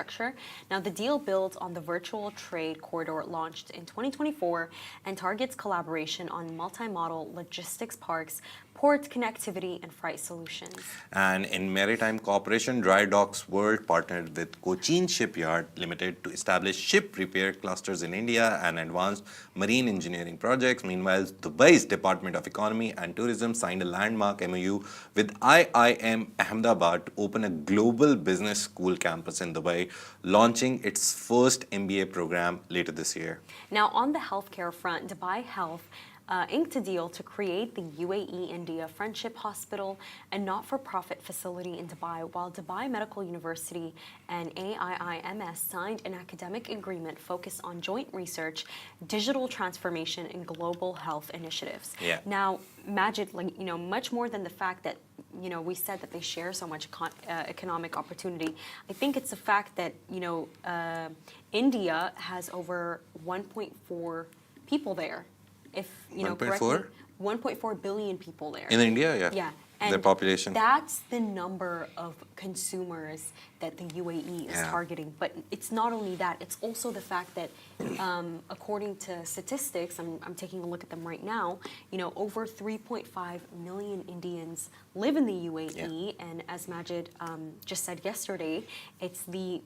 infrastructure. Now, the deal builds on the virtual trade corridor launched in 2024 and targets collaboration on multimodal logistics parks, port connectivity, and freight solutions. And in maritime cooperation, Dry Docks World partnered with Cochin Shipyard Limited to establish ship repair clusters in India and advanced marine engineering projects. Meanwhile, Dubai's Department of Economy and Tourism signed a landmark MOU with IIM Ahmedabad to open a global business school campus in Dubai, launching its first MBA program later this year. Now, on the healthcare front, Dubai Health inked a deal to create the UAE-India Friendship Hospital, a not-for-profit facility in Dubai, while Dubai Medical University and AIIMS signed an academic agreement focused on joint research, digital transformation, and global health initiatives. Yeah. Now, Majid, much more than the fact that we said that they share so much economic opportunity. I think it's the fact that India has over 1.4 people there. If 1.4? 1.4 billion people there. In India, yeah. Yeah. And their population. That's the number of consumers that the UAE is targeting. But it's not only that, it's also the fact that according to statistics, I'm taking a look at them right now, over 3.5 million Indians live in the UAE, and as Majid just said yesterday, it's the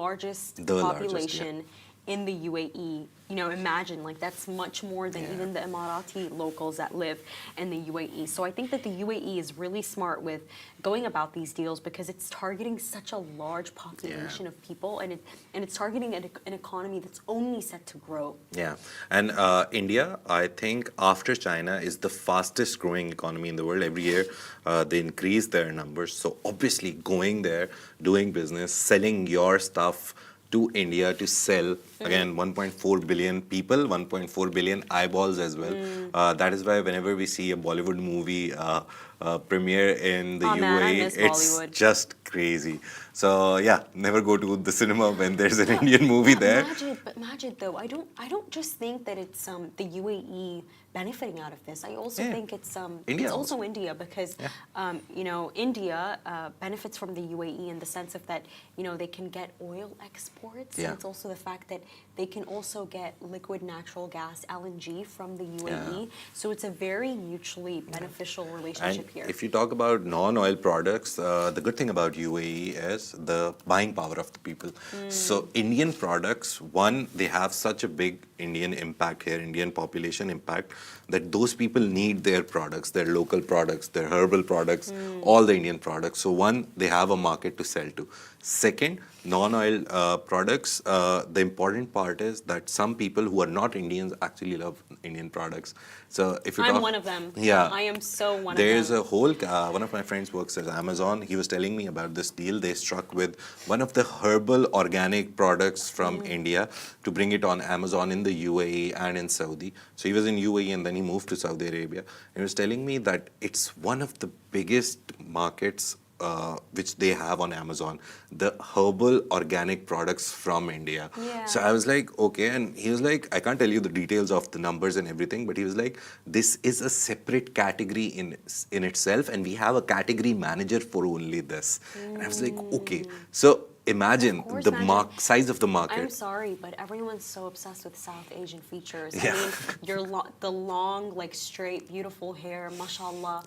largest population in the UAE. Imagine, that's much more than even the Emirati locals that live in the UAE. So I think that the UAE is really smart with going about these deals because it's targeting such a large population of people, and it's targeting an economy that's only set to grow. Yeah, and India, I think after China, is the fastest growing economy in the world. Every year they increase their numbers. So obviously going there, doing business, selling your stuff to India to sell, again, 1.4 billion people, 1.4 billion eyeballs as well. That is why whenever we see a Bollywood movie premiere in the UAE, it's just crazy. So yeah, never go to the cinema when there's an Indian movie there. Majid, though, I don't just think that it's the UAE benefiting out of this. I also think it's also India because India benefits from the UAE in the sense of that they can get oil exports. And it's also the fact that they can also get liquid natural gas (LNG) from the UAE. So it's a very mutually beneficial relationship here. If you talk about non-oil products, the good thing about UAE is the buying power of the people. So Indian products, one, they have such a big Indian impact here, Indian population impact, that those people need their products, their local products, their herbal products, all the Indian products. So one, they have a market to sell to. Second, non-oil products, the important part is that some people who are not Indians actually love Indian products. So if you I'm one of them. Yeah. I am so one of them. There's a whole, one of my friends works at Amazon. He was telling me about this deal. They struck with one of the herbal organic products from India to bring it on Amazon in the UAE and in Saudi. So he was in UAE and then he moved to Saudi Arabia. He was telling me that it's one of the biggest markets which they have on Amazon, the herbal organic products from India. Yeah. So I was like, okay. And he was like, I can't tell you the details of the numbers and everything, but he was like, this is a separate category in itself, and we have a category manager for only this. And I was like, okay. So imagine the size of the market. I'm sorry, but everyone's so obsessed with South Asian features. I mean, the long, straight, beautiful hair, mashallah.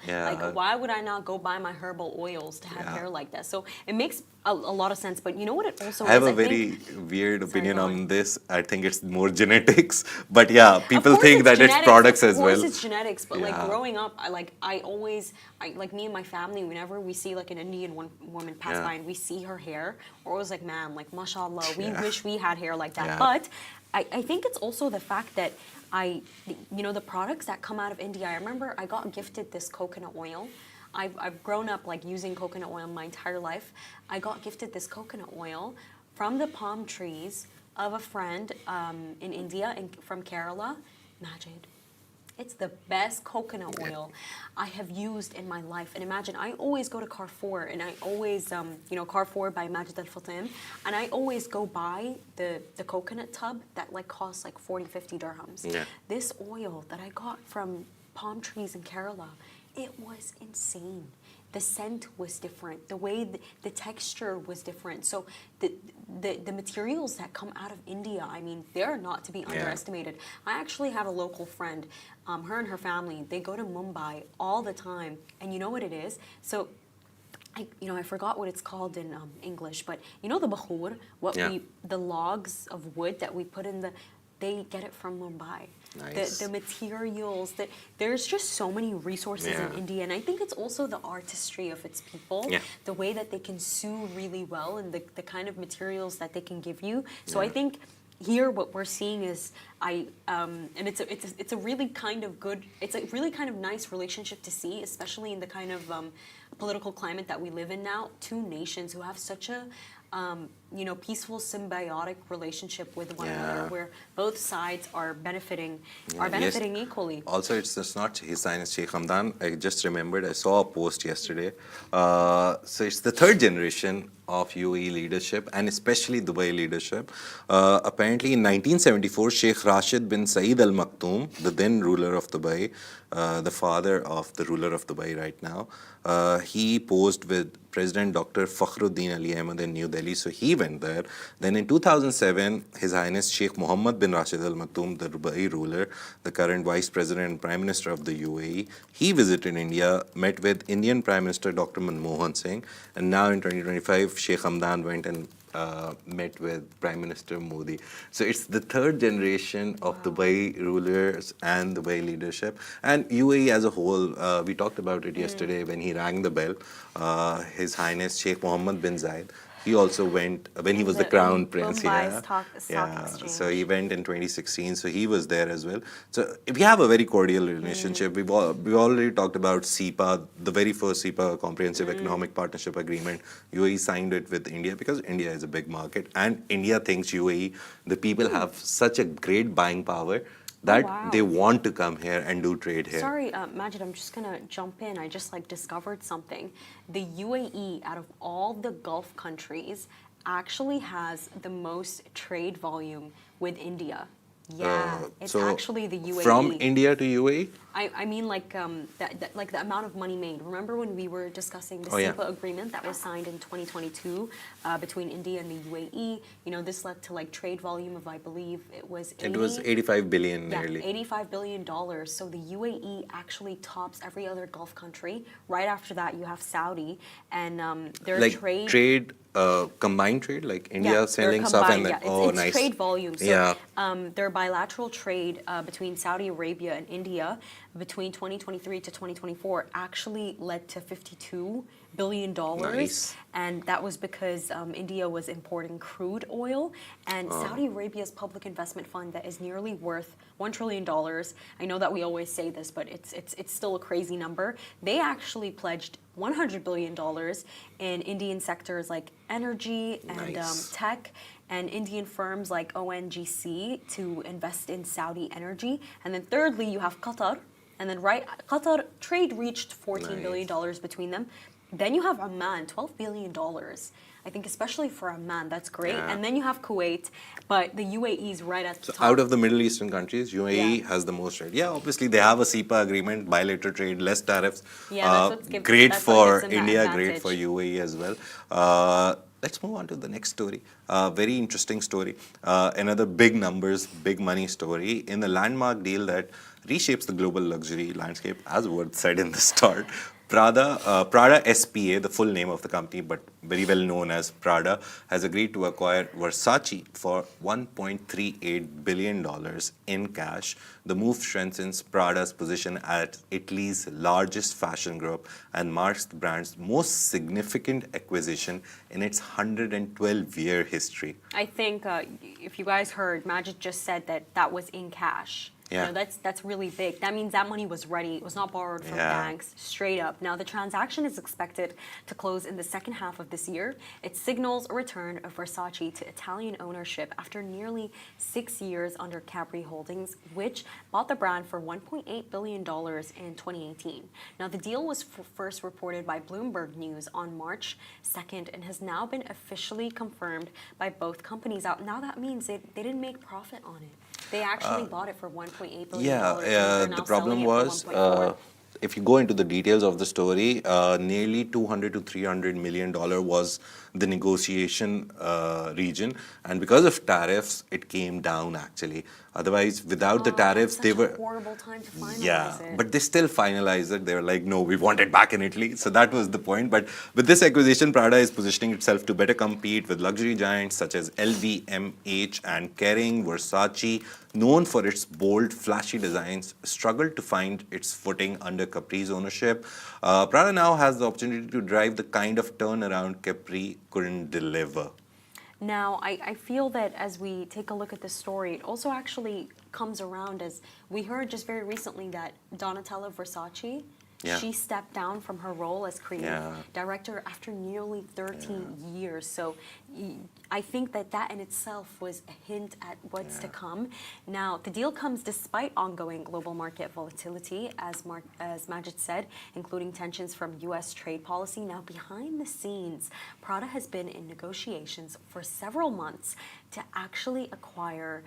Why would I not go buy my herbal oils to have hair like that? So it makes a lot of sense. But you know what it also I have a very weird opinion on this. I think it's more genetics. But yeah, people think that it's products as well. Of course it's genetics, but growing up, I always, me and my family, whenever we see an Indian woman pass by and we see her hair, we're always like, man, mashallah, we wish we had hair like that. But I think it's also the fact that the products that come out of India, I remember I got gifted this coconut oil. I've grown up using coconut oil my entire life. I got gifted this coconut oil from the palm trees of a friend in India, from Kerala, Majid. It's the best coconut oil I have used in my life. And imagine, I always go to Carrefour, and I always, Carrefour by Majid Al Fatim, and I always go buy the coconut tub that costs 40, 50 dirhams. Yeah. This oil that I got from palm trees in Kerala, it was insane. the scent was different, the way the texture was different. So the materials that come out of India, I mean, they're not to be underestimated. I actually have a local friend, her and her family, they go to Mumbai all the time, and you know what it is? So I forgot what it's called in English, but you know the bahur, the logs of wood that we put in they get it from Mumbai. Nice. The materials, there's just so many resources in India, and I think it's also the artistry of its people, the way that they can sew really well, and the kind of materials that they can give you. So I think here what we're seeing is and it's a really kind of good, it's a really kind of nice relationship to see, especially in the kind of political climate that we live in now. Two nations who have such a peaceful, symbiotic relationship with one another, where both sides are benefiting equally. Also, it's not His Highness Sheikh Hamdan. I just remembered, I saw a post yesterday. So it's the third generation of UAE leadership, and especially Dubai leadership. Apparently, in 1974, Sheikh Rashid bin Saeed Al Maktoum, the then ruler of Dubai, the father of the ruler of Dubai right now, he posed with President Dr. Fakhruddin Ali Ahmad in New Delhi, so he went there. Then in 2007, His Highness Sheikh Mohammed bin Rashid Al Maktoum, the Dubai ruler, the current Vice President and Prime Minister of the UAE, he visited India, met with Indian Prime Minister Dr. Manmohan Singh, and now in 2025, Sheikh Hamdan went and met with Prime Minister Modi. So it's the third generation of Dubai rulers and Dubai leadership. And UAE as a whole, we talked about it yesterday when he rang the bell. His Highness Sheikh Mohammed bin Zayed, he also went when he was the crown prince. Stock Exchange. So he went in 2016. So he was there as well. So we have a very cordial relationship. We've already talked about SEPA, the very first SEPA, Comprehensive Economic Partnership Agreement. UAE signed it with India because India is a big market, and India thinks UAE, the people have such a great buying power that they want to come here and do trade here. Sorry, Majid, I'm just gonna jump in. I just discovered something. The UAE, out of all the Gulf countries, actually has the most trade volume with India. Yeah, it's so actually the UAE. From India to UAE? I mean, the amount of money made. Remember when we were discussing the SEPA agreement that was signed in 2022 between India and the UAE? You know, this led to trade volume of, I believe, it was 85 billion nearly. $85 billion. So the UAE actually tops every other Gulf country. Right after that, you have Saudi, and their trade. Combined trade, like India selling stuff and then it's nice. Trade volume. So their bilateral trade between Saudi Arabia and India between 2023 to 2024 actually led to $52 billion. Nice. And that was because India was importing crude oil, and Saudi Arabia's public investment fund that is nearly worth $1 trillion. I know that we always say this, but it's still a crazy number. They actually pledged $100 billion in Indian sectors like energy and tech, and Indian firms like ONGC to invest in Saudi energy. And then thirdly, you have Qatar. And then Qatar trade reached $14 billion between them. Then you have Oman, $12 billion. I think especially for Oman, that's great. And then you have Kuwait, but the UAE is right at the top. Out of the Middle Eastern countries, UAE has the most trade. Yeah, obviously they have a SEPA agreement, bilateral trade, less tariffs. Great for India, great for UAE as well. Let's move on to the next story. Very interesting story. Another big numbers, big money story in the landmark deal that reshapes the global luxury landscape, as Word said in the start. Prada SPA, the full name of the company, but very well known as Prada, has agreed to acquire Versace for $1.38 billion in cash. The move strengthens Prada's position as Italy's largest fashion group and marks the brand's most significant acquisition in its 112-year history. I think if you guys heard, Majid just said that was in cash. Yeah. You know, that's really big. That means that money was ready. It was not borrowed from banks, straight up. Now, the transaction is expected to close in the second half of this year. It signals a return of Versace to Italian ownership after nearly 6 years under Capri Holdings, which bought the brand for $1.8 billion in 2018. Now, the deal was first reported by Bloomberg News on March 2nd and has now been officially confirmed by both companies. Now, that means they didn't make profit on it. They actually bought it for $1.8 billion. The problem was if you go into the details of the story, nearly 200 to 300 million dollar was the negotiation region, and because of tariffs, it came down actually. Otherwise, without the tariffs, Such they a were. horrible time to finalize Yeah, it. but they still finalized it. They were like, no, we want it back in Italy. So that was the point. But with this acquisition, Prada is positioning itself to better compete with luxury giants such as LVMH and Kering. Versace, known for its bold, flashy designs, struggled to find its footing under Capri's ownership. Prada now has the opportunity to drive the kind of turnaround Capri couldn't deliver. Now, I feel that as we take a look at this story, it also actually comes around as we heard just very recently that Donatella Versace, Yeah. she stepped down from her role as creative Yeah. director after nearly 13 years. So I think that that in itself was a hint at what's to come. Now, the deal comes despite ongoing global market volatility, as Majid said, including tensions from U.S. trade policy. Now, behind the scenes, Prada has been in negotiations for several months to actually acquire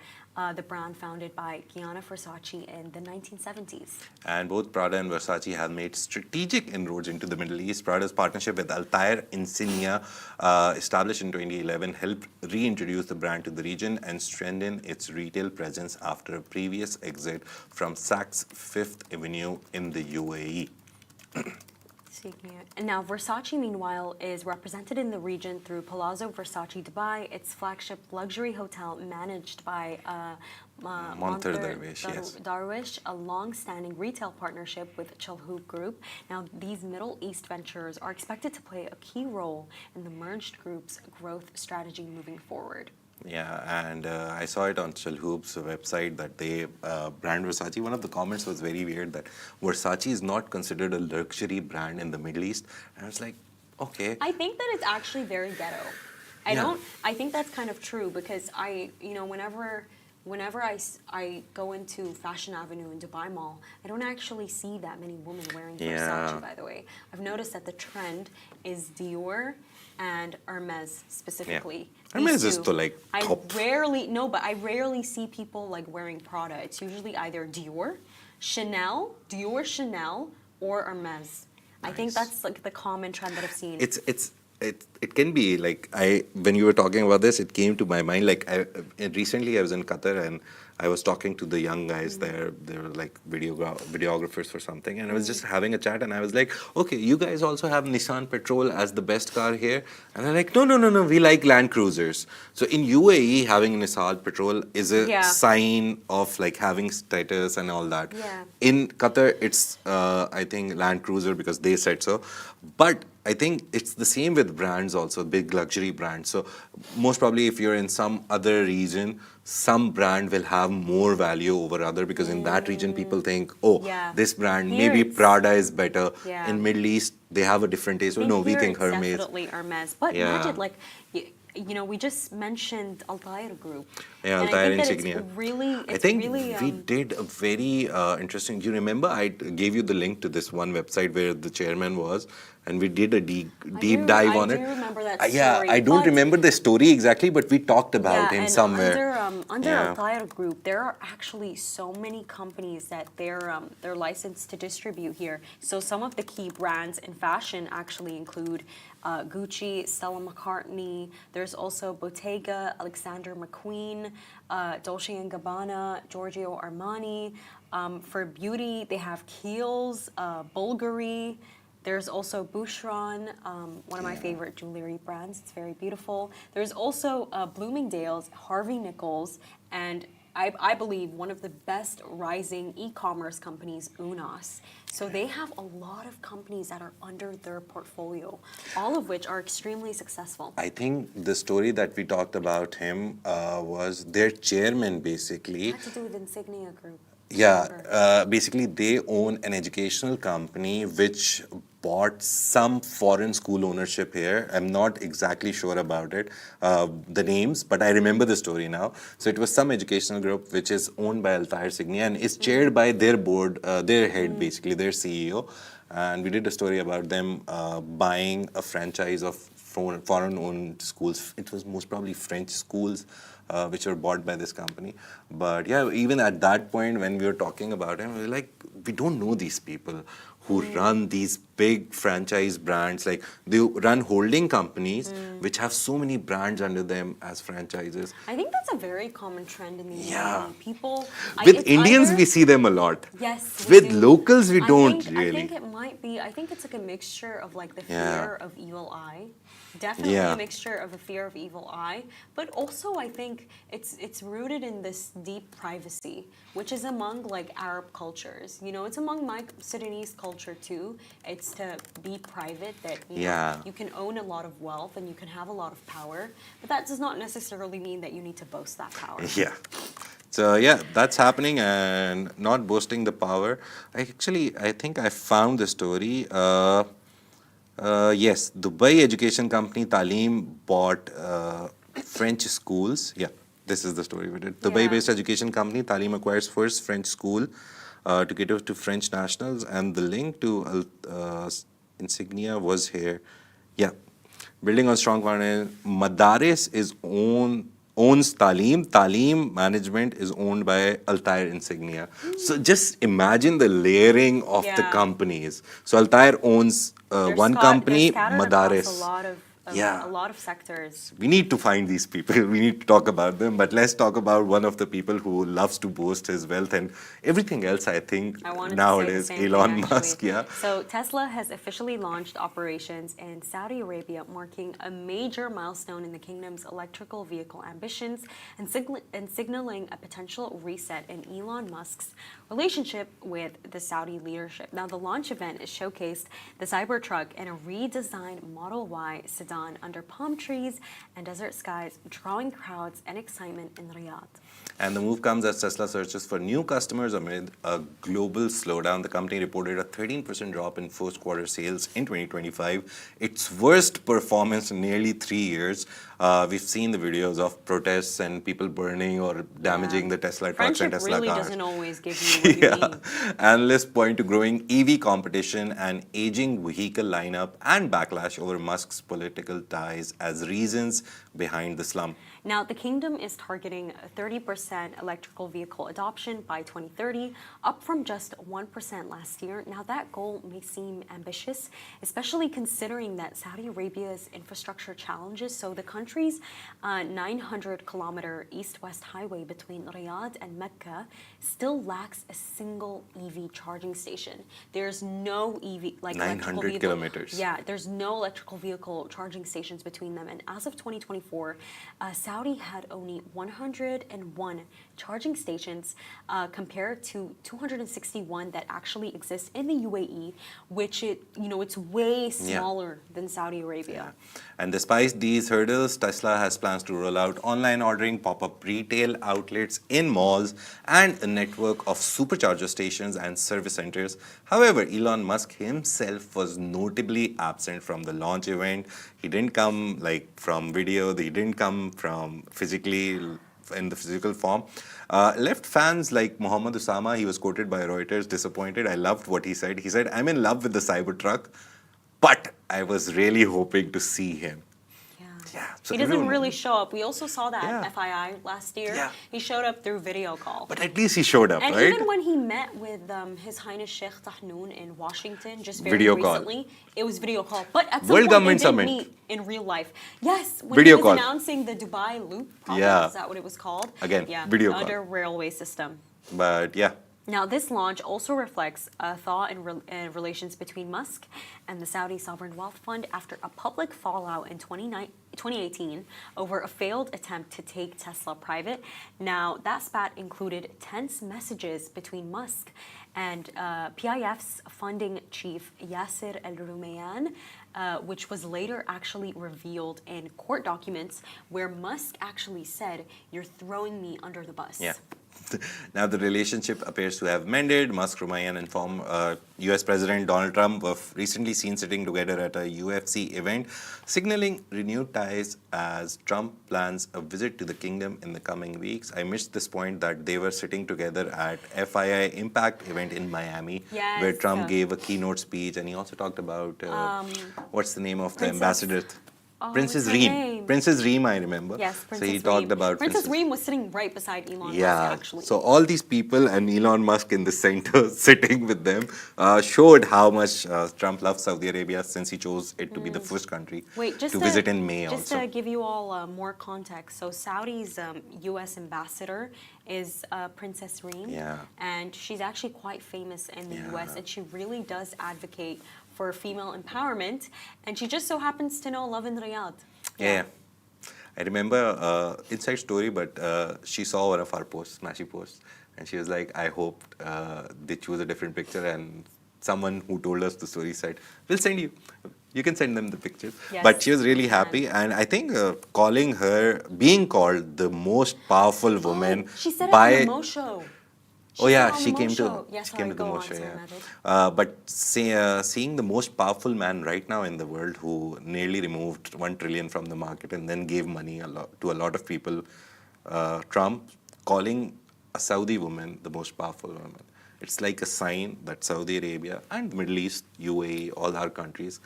the brand founded by Gianni Versace in the 1970s. And both Prada and Versace have made strategic inroads into the Middle East. Prada's partnership with Altair Insignia, established in 2011, helped reintroduce the brand to the region and strengthen its retail presence after a previous exit from Saks Fifth Avenue in the UAE. And now Versace, meanwhile, is represented in the region through Palazzo Versace Dubai, its flagship luxury hotel managed by Monter Darwish, yes. Darwish, a long-standing retail partnership with Chalhoub Group. Now, these Middle East ventures are expected to play a key role in the merged group's growth strategy moving forward. Yeah, and I saw it on Chalhoub's website that they brand Versace. One of the comments was very weird that Versace is not considered a luxury brand in the Middle East. And I was like, okay. I think that it's actually very ghetto. I think that's kind of true because whenever I go into Fashion Avenue in Dubai Mall, I don't actually see that many women wearing Versace, by the way. I've noticed that the trend is Dior and Hermes specifically. Yeah. Hermes is to like top. I rarely see people like wearing Prada. It's usually either Dior, Chanel, or Hermes. Nice. I think that's like the common trend that I've seen. It can be like when you were talking about this, it came to my mind. Like recently, I was in Qatar and I was talking to the young guys there. They were like videographers or something, and I was just having a chat. And I was like, "Okay, you guys also have Nissan Petrol as the best car here?" And they're like, "No, we like Land Cruisers." So in UAE, having Nissan Petrol is a sign of like having status and all that. Yeah. In Qatar, it's I think Land Cruiser because they said so, but I think it's the same with brands also, big luxury brands. So most probably if you're in some other region, some brand will have more value over other because in that region people think, this brand, maybe Prada is better. Yeah. In Middle East, they have a different taste. No, we think Hermes. Definitely Hermes. But Majid, like, we just mentioned Altair Group. Yeah, Altair Insignia. I think we did a very interesting. Do you remember I gave you the link to this one website where the chairman was, and we did a deep dive on it. I do remember that story. Yeah, I don't remember the story exactly, but we talked about him somewhere. Under Altair Group, there are actually so many companies that they're licensed to distribute here. So some of the key brands in fashion actually include Gucci, Stella McCartney. There's also Bottega, Alexander McQueen, Dolce & Gabbana, Giorgio Armani. For beauty, they have Kiehl's, Bulgari. There's also Boucheron, one of my favorite jewelry brands. It's very beautiful. There's also Bloomingdale's, Harvey Nichols, and I believe one of the best rising e-commerce companies, Unos. So they have a lot of companies that are under their portfolio, all of which are extremely successful. I think the story that we talked about him was their chairman basically. It had to do with Insignia Group. Yeah, basically they own an educational company which bought some foreign school ownership here. I'm not exactly sure about it, the names, but I remember the story now. So it was some educational group which is owned by Altair Insignia and is chaired by their board, their head basically, their CEO. And we did a story about them buying a franchise of foreign-owned schools. It was most probably French schools which were bought by this company. But yeah, even at that point when we were talking about him, we were like, we don't know these people. who run these big franchise brands. Like they run holding companies which have so many brands under them as franchises. I think that's a very common trend in the UAE. People With it's Indians, either, we see them a lot. yes, With do. locals, we don't I really. think it might be. I think it's like a mixture of like the Yeah. fear of evil eye. Definitely Yeah. a mixture of a fear of evil eye, but also I think it's rooted in this deep privacy, which is among like Arab cultures. You know, it's among my Sudanese culture too. It's to be private, that you know, you can own a lot of wealth and you can have a lot of power, but that does not necessarily mean that you need to boast that power. Yeah. So yeah, that's happening, and not boasting the power. I think I found the story. Yes, Dubai education company Taaleem bought French schools. Yeah, this is the story with it. Dubai-based education company Taaleem acquires first French school to cater to French nationals, and the link to insignia was here. Yeah, building on strong foundation. Madaris owns Taaleem. Taaleem management is owned by Altair Insignia. So just imagine the layering of the companies. So Altair owns one company, Madaris. A lot of sectors. We need to find these people. We need to talk about them. But let's talk about one of the people who loves to boast his wealth and everything else. I think nowadays, Elon Musk. Yeah. So Tesla has officially launched operations in Saudi Arabia, marking a major milestone in the kingdom's electrical vehicle ambitions and signaling a potential reset in Elon Musk's relationship with the Saudi leadership. Now, the launch event showcased the Cybertruck and a redesigned Model Y sedan under palm trees and desert skies, drawing crowds and excitement in Riyadh. And the move comes as Tesla searches for new customers amid a global slowdown. The company reported a 13% drop in first quarter sales in 2025, its worst performance in nearly 3 years. We've seen the videos of protests and people burning or damaging the Tesla trucks and Tesla really cars. Doesn't always give you what you need. Analysts point to growing EV competition and aging vehicle lineup and backlash over Musk's political ties as reasons behind the slump. Now, the kingdom is targeting 30% electrical vehicle adoption by 2030, up from just 1% last year. Now, that goal may seem ambitious, especially considering that Saudi Arabia's infrastructure challenges. So the country's 900-kilometer east-west highway between Riyadh and Mecca still lacks a single EV charging station. There's no EV, like 900 kilometers. Yeah, there's no electrical vehicle charging stations between them. And as of 2024, Saudi had only 101 charging stations compared to 261 that actually exist in the UAE, which it's way smaller than Saudi Arabia. Yeah. And despite these hurdles, Tesla has plans to roll out online ordering, pop-up retail outlets in malls, and a network of supercharger stations and service centers. However, Elon Musk himself was notably absent from the launch event. He didn't come from video. He didn't come from physically in the physical form. Left fans like Mohammed Usama, he was quoted by Reuters, disappointed. I loved what he said. He said, "I'm in love with the Cybertruck, but I was really hoping to see him." Yeah, so he doesn't really show up. We also saw that at FII last year. Yeah. He showed up through video call. But at least he showed up, and right? even when he met with His Highness Sheikh Hamdan in Washington just very video recently, call. it was video call. But at some World point Government they did Summit. meet in real life. Yes, when Video he was call. announcing the Dubai Loop project, Yeah. is that what it was called? Again, yeah, video call. under railway system. But yeah. Now, this launch also reflects a thaw in relations between Musk and the Saudi Sovereign Wealth Fund after a public fallout in 2018 over a failed attempt to take Tesla private. Now, that spat included tense messages between Musk and PIF's funding chief Yasser Al-Rumayyan, which was later actually revealed in court documents where Musk actually said, "You're throwing me under the bus." Yeah. Now the relationship appears to have mended. Musk, Rumayyan, and former U.S. President Donald Trump were recently seen sitting together at a UFC event, signaling renewed ties as Trump plans a visit to the kingdom in the coming weeks. I missed this point that they were sitting together at FII Impact event in Miami, where Trump gave a keynote speech, and he also talked about what's the name of the ambassador? Princess what's her Reem. name? Princess Reem, I remember. Yes, So Princess he talked Reem. about Princess Reem was sitting right beside Elon Musk, Yeah. actually. So all these people and Elon Musk in the center sitting with them showed how much Trump loves Saudi Arabia since he chose it to be the first country Wait, to visit in May just also. to give you all more context, so Saudi's U.S. ambassador is Princess Reem, Yeah. and she's actually quite famous in the U.S. Yeah. and she really does advocate for female empowerment, and she just so happens to know Love in Riyadh. Yeah. I remember inside story, but she saw one of our posts, Smashi posts, and she was like, I hope they choose a different picture. And someone who told us the story said, we'll send you. You can send them the pictures. Yes, But she was you really can. happy. And I think calling her, being called the most powerful woman She said it by... on the Mo Show. Oh yeah, said it on she the came Mo to Show. Yeah, she sorry, came to the go Mo on, Show, sorry, yeah. Majid. But seeing the most powerful man right now in the world who nearly removed 1 trillion from the market and then gave money to a lot of people, Trump calling a Saudi woman the most powerful woman. It's like a sign that Saudi Arabia and the Middle East, UAE, all our countries,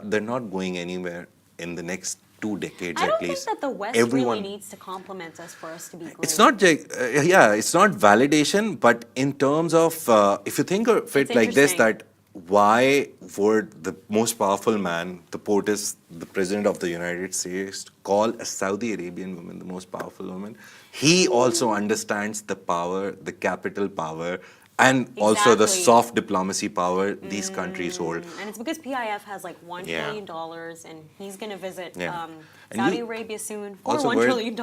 they're not going anywhere in the next 2 decades I at don't think least. that the West really needs to compliment us for us to be great. It's not, it's not validation, but in terms of, if you think of it It's like this, interesting. that why would the most powerful man, the POTUS, the President of the United States, call a Saudi Arabian woman the most powerful woman? He also understands the power, the capital power, and also the Exactly. soft diplomacy power these countries hold. And it's because PIF has like $1 Yeah. trillion, and he's going to visit Yeah. And Saudi you- Arabia soon for Also, $1 trillion.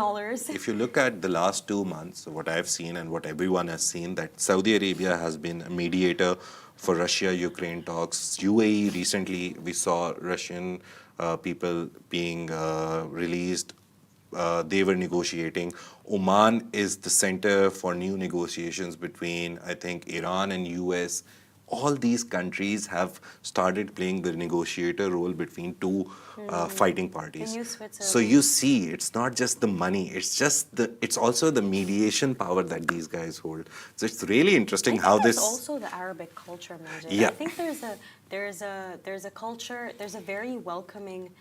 if you look at the last 2 months, what I've seen and what everyone has seen, that Saudi Arabia has been a mediator for Russia-Ukraine talks. UAE recently, we saw Russian people being released. They were negotiating. Oman is the center for new negotiations between, I think, Iran and US. All these countries have started playing the negotiator role between two fighting parties. And you, So Switzerland. you see, it's not just the money; it's also the mediation power that these guys hold. So it's really interesting how There's this. also the Arabic culture, Majid. Yeah. I think there's a culture, there's a very welcoming,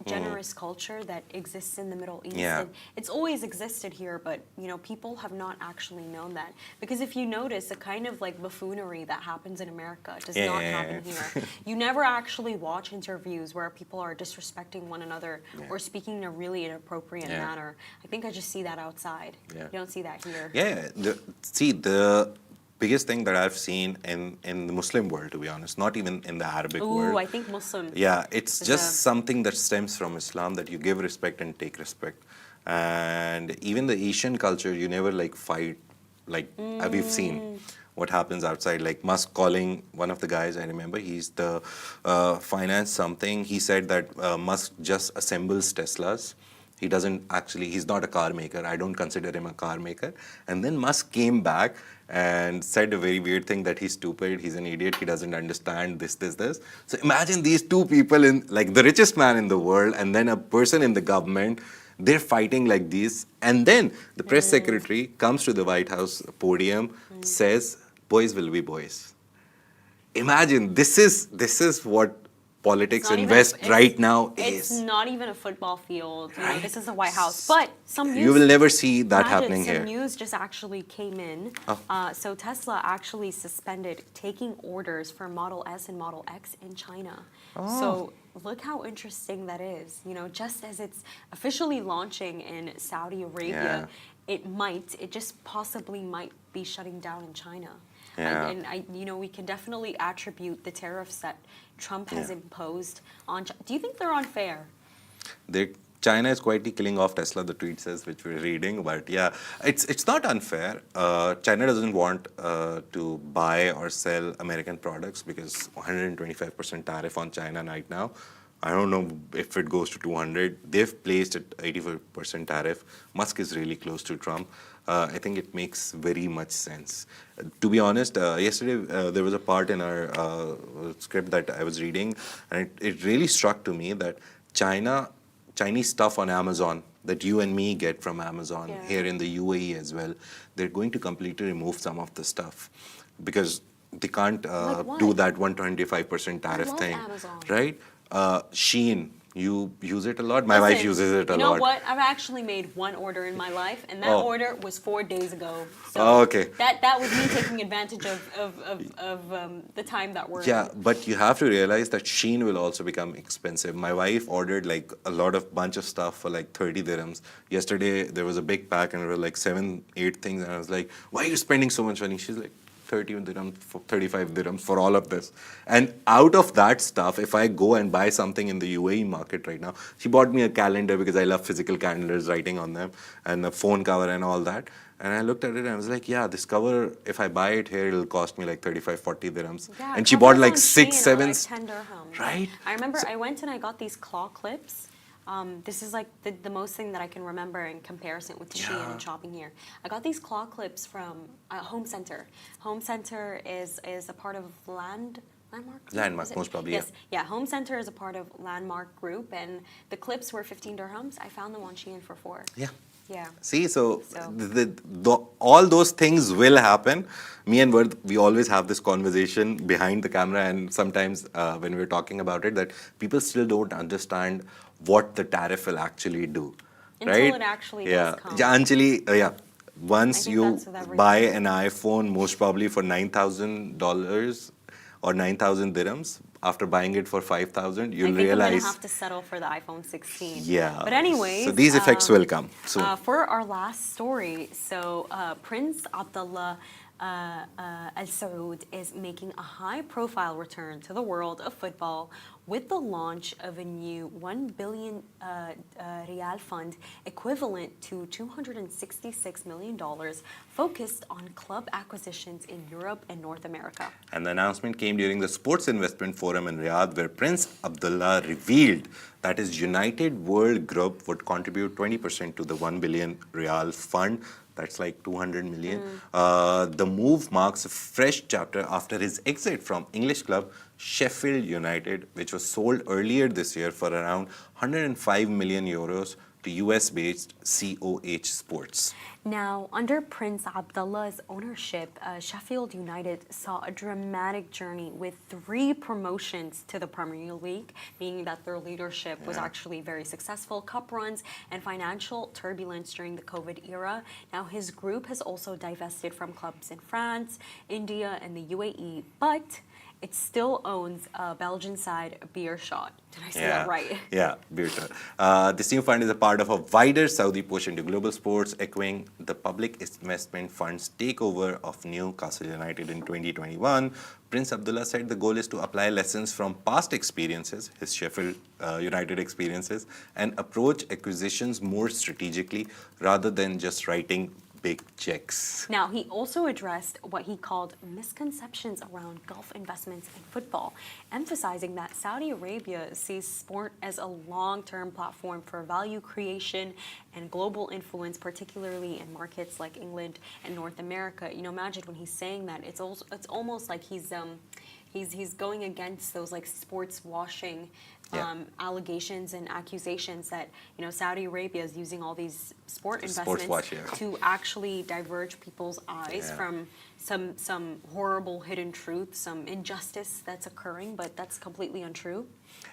generous culture that exists in the Middle East. Yeah. And it's always existed here, but people have not actually known that. Because if you notice, the kind of like buffoonery that happens in America does not happen here. You never actually watch interviews where people are disrespecting one another or speaking in a really inappropriate manner. I think I just see that outside. Yeah. You don't see that here. Yeah, the biggest thing that I've seen in the Muslim world, to be honest, not even in the Arabic world. Ooh, I think Muslim. Yeah, it's is just something that stems from Islam, that you give respect and take respect. And even the Asian culture, you never like fight, like we've seen what happens outside. Like Musk calling one of the guys, I remember, he's the finance something. He said that Musk just assembles Teslas. He doesn't actually, he's not a car maker. I don't consider him a car maker. And then Musk came back and said a very weird thing, that he's stupid, he's an idiot, he doesn't understand this. So imagine these two people, in like the richest man in the world and then a person in the government, they're fighting like this. And then the press secretary comes to the White House podium, says, boys will be boys. Imagine, this is what politics in West right now It's is. not even a football field. Right. This is the White House. But some news. You will never see that Majid, happening some here. news just actually came in. So Tesla actually suspended taking orders for Model S and Model X in China. So look how interesting that is. Just as it's officially launching in Saudi Arabia, it just possibly might be shutting down in China. Yeah. And we can definitely attribute the tariffs that Trump has imposed on China. Do you think they're unfair? China is quietly killing off Tesla, the tweet says, which we're reading. But yeah, it's not unfair. China doesn't want to buy or sell American products because 125% tariff on China right now. I don't know if it goes to 200. They've placed at 84% tariff. Musk is really close to Trump. I think it makes very much sense. To be honest, yesterday there was a part in our script that I was reading, and it really struck to me that Chinese stuff on Amazon that you and me get from Amazon here in the UAE as well, they're going to completely remove some of the stuff because they can't Like what? do that 125% tariff love thing, Amazon. right? Shein, You use it a lot? My wife uses it a lot. You know what? I've actually made one order in my life, and that order was 4 days ago. So Okay. that was me taking advantage of the time that we're Yeah, in. but you have to realize that Shein will also become expensive. My wife ordered like a bunch of stuff for like 30 dirhams. Yesterday there was a big pack and there were like 7, 8 things, and I was like, "Why are you spending so much money?" She's like, 30 dirhams, 35 dirhams for all of this. And out of that stuff, if I go and buy something in the UAE market right now, she bought me a calendar because I love physical calendars, writing on them, and a phone cover and all that. And I looked at it and I was like, yeah, this cover, if I buy it here, it'll cost me like 35, 40 dirhams. Yeah, And she bought covers like on 6, Shein are 7. like 10 dirhams. Right? I remember I went and I got these claw clips. This is like the most thing that I can remember in comparison with Shein and shopping here. I got these claw clips from Home Center. Home Center is a part of Landmark? Landmark, most probably, yes. Yeah, Home Center is a part of Landmark Group, and the clips were 15 dirhams. I found them on Shein for 4. Yeah. Yeah. See, so all those things will happen. Me and Vard, we always have this conversation behind the camera, and sometimes when we're talking about it, that people still don't understand what the tariff will actually do. Until right? it actually yeah. does come. Yeah, actually, yeah. Once think you that's with everything. buy an iPhone, most probably for $9,000 or 9,000 dirhams, after buying it for 5,000, you'll I think realize. I'm gonna have to settle for the iPhone 16. Yeah. But anyways, so these effects will come soon. For our last story, so Prince Abdullah Al Saud is making a high-profile return to the world of football with the launch of a new 1 billion Riyal fund equivalent to $266 million focused on club acquisitions in Europe and North America. And the announcement came during the Sports Investment Forum in Riyadh, where Prince Abdullah revealed that his United World Group would contribute 20% to the 1 billion Riyal fund. That's like 200 million. The move marks a fresh chapter after his exit from English club Sheffield United, which was sold earlier this year for around 105 million euros to US-based COH Sports. Now, under Prince Abdullah's ownership, Sheffield United saw a dramatic journey with 3 promotions to the Premier League, meaning that their leadership was actually very successful, cup runs, and financial turbulence during the COVID era. Now, his group has also divested from clubs in France, India, and the UAE, but it still owns Belgian side Beerschot. Did I say that right? Yeah, Beerschot. This new fund is a part of a wider Saudi push into global sports, echoing the public investment fund's takeover of Newcastle United in 2021. Prince Abdullah said the goal is to apply lessons from past experiences, his Sheffield United experiences, and approach acquisitions more strategically rather than just writing big checks. Now, he also addressed what he called misconceptions around Gulf investments in football, emphasizing that Saudi Arabia sees sport as a long-term platform for value creation and global influence, particularly in markets like England and North America. You know, Majid, when he's saying that, it's almost like he's going against those like sports washing allegations and accusations that, you know, Saudi Arabia is using all these sport investments to actually diverge people's eyes from some horrible hidden truth, some injustice that's occurring, but that's completely untrue.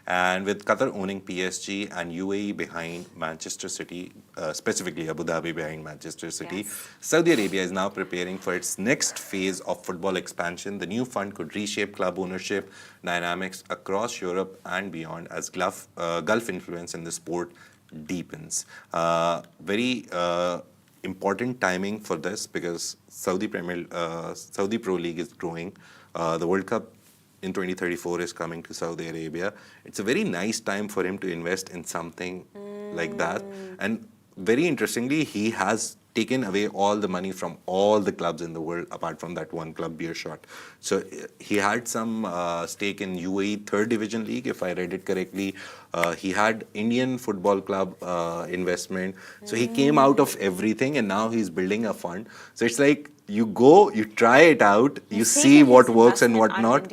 And with Qatar owning PSG and UAE behind Manchester City, specifically Abu Dhabi behind Manchester City, Saudi Arabia is now preparing for its next phase of football expansion. The new fund could reshape club ownership dynamics across Europe and beyond as Gulf influence in the sport deepens. Very important timing for this because Saudi Pro League is growing. The World Cup in 2034 is coming to Saudi Arabia. It's a very nice time for him to invest in something like that. And very interestingly, he has taken away all the money from all the clubs in the world apart from that one club, Beerschot. So he had some stake in UAE 3rd Division League, if I read it correctly. He had Indian Football Club investment. So he came out of everything and now he's building a fund. So it's like you go, you try it out, you see what works and what not.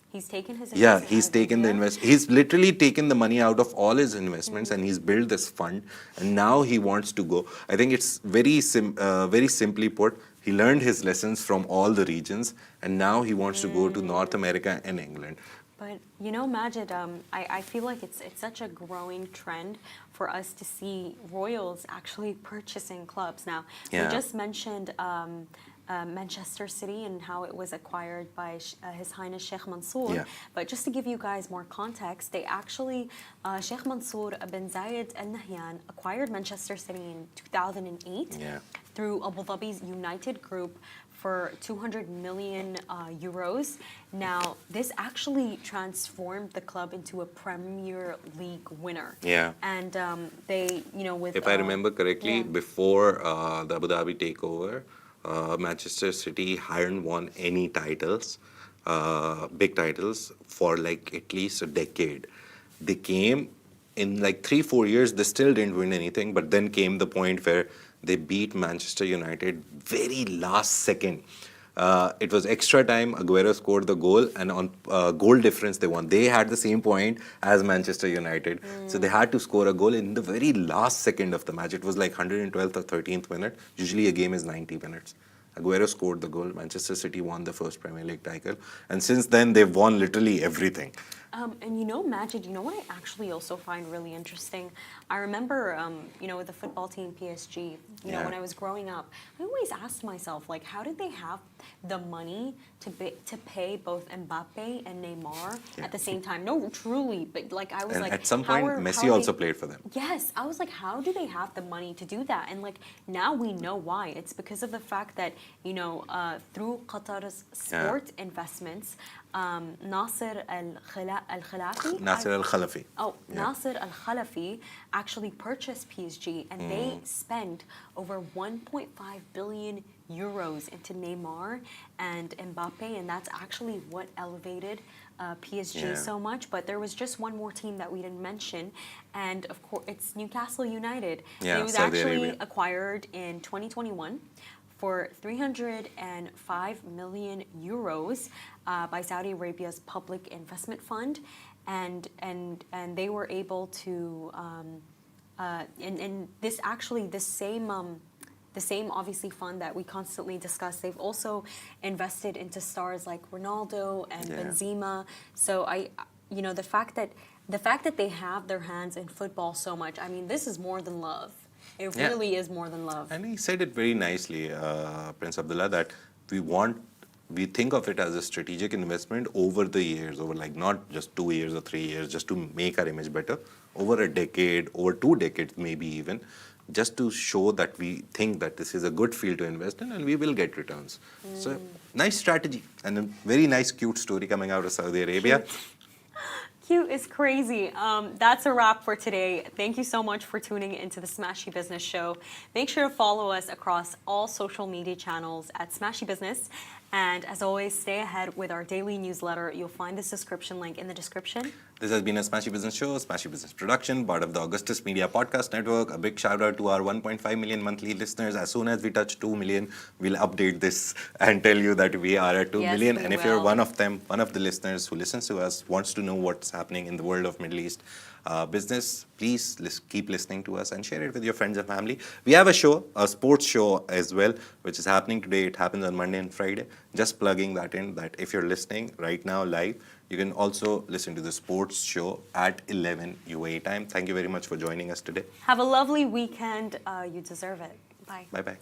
He's taken his investment. Yeah, he's taken the investment. He's literally taken the money out of all his investments and he's built this fund. And now he wants to go. I think it's very simply put. He learned his lessons from all the regions, and now he wants to go to North America and England. But you know, Majid, I feel like it's such a growing trend for us to see royals actually purchasing clubs. Now, we Yeah. just mentioned Manchester City and how it was acquired by His Highness Sheikh Mansour. Yeah. But just to give you guys more context, they actually, Sheikh Mansour bin Zayed Al Nahyan acquired Manchester City in 2008 Yeah. through Abu Dhabi's United Group for 200 million euros. Now, this actually transformed the club into a Premier League winner. Yeah. And they, you know, with If I remember correctly, yeah. before the Abu Dhabi takeover, Manchester City hadn't won any titles, big titles, for like at least a decade. They came in like 3-4 years, they still didn't win anything, but then came the point where they beat Manchester United very last second. It was extra time. Aguero scored the goal, and on goal difference they won. They had the same point as Manchester United, so they had to score a goal in the very last second of the match. It was like 112th or 13th minute. Usually a game is 90 minutes. Aguero scored the goal. Manchester City won the first Premier League title, and since then they've won literally everything. And you know, Majid, you know what I actually also find really interesting? I remember, you know, with the football team PSG, you know, Yeah. when I was growing up, I always asked myself, like, how did they have the money to pay both Mbappe and Neymar at the same time? No, truly, but like, I was And like, at some how point, are- Messi how are also they- played for them. Yes, I was like, how do they have the money to do that? And like, now we know why. It's because of the fact that, you know, through Qatar's sport investments, Nasser Al-Khalafi. Nasser Al Khalafi. Oh, Yeah. Nasser Al Khalafi actually purchased PSG, and they spent over 1.5 billion euros into Neymar and Mbappe, and that's actually what elevated PSG Yeah. so much. But there was just one more team that we didn't mention, and of course, it's Newcastle United. Yeah, It was Saudi actually Arabia. acquired in 2021 for 305 million euros by Saudi Arabia's Public Investment Fund, and they were able to and this actually the same obviously fund that we constantly discuss. They've also invested into stars like Ronaldo and Yeah. Benzema. So you know, the fact that they have their hands in football so much, I mean, this is more than love. It Yeah. really is more than love. And he said it very nicely, Prince Abdullah, that we think of it as a strategic investment over the years, over like not just 2 years or 3 years, just to make our image better, over a decade, over 2 decades maybe even, just to show that we think that this is a good field to invest in and we will get returns. So nice strategy and a very nice, cute story coming out of Saudi Arabia. Cute is crazy. That's a wrap for today. Thank you so much for tuning into the Smashy Business Show. Make sure to follow us across all social media channels at Smashy Business. And as always, stay ahead with our daily newsletter. You'll find the subscription link in the description. This has been a Smashy Business Show, Smashy Business production, part of the Augustus Media Podcast Network. A big shout out to our 1.5 million monthly listeners. As soon as we touch 2 million, we'll update this and tell you that we are at 2 Yes, million. we And if you're will. one of them, one of the listeners who listens to us, wants to know what's happening in the world of Middle East business, please keep listening to us and share it with your friends and family. We have a show, a sports show as well, which is happening today. It happens on Monday and Friday. Just plugging that in, that if you're listening right now live, you can also listen to the sports show at 11 UAE time. Thank you very much for joining us today. Have a lovely weekend. You deserve it. Bye. Bye-bye.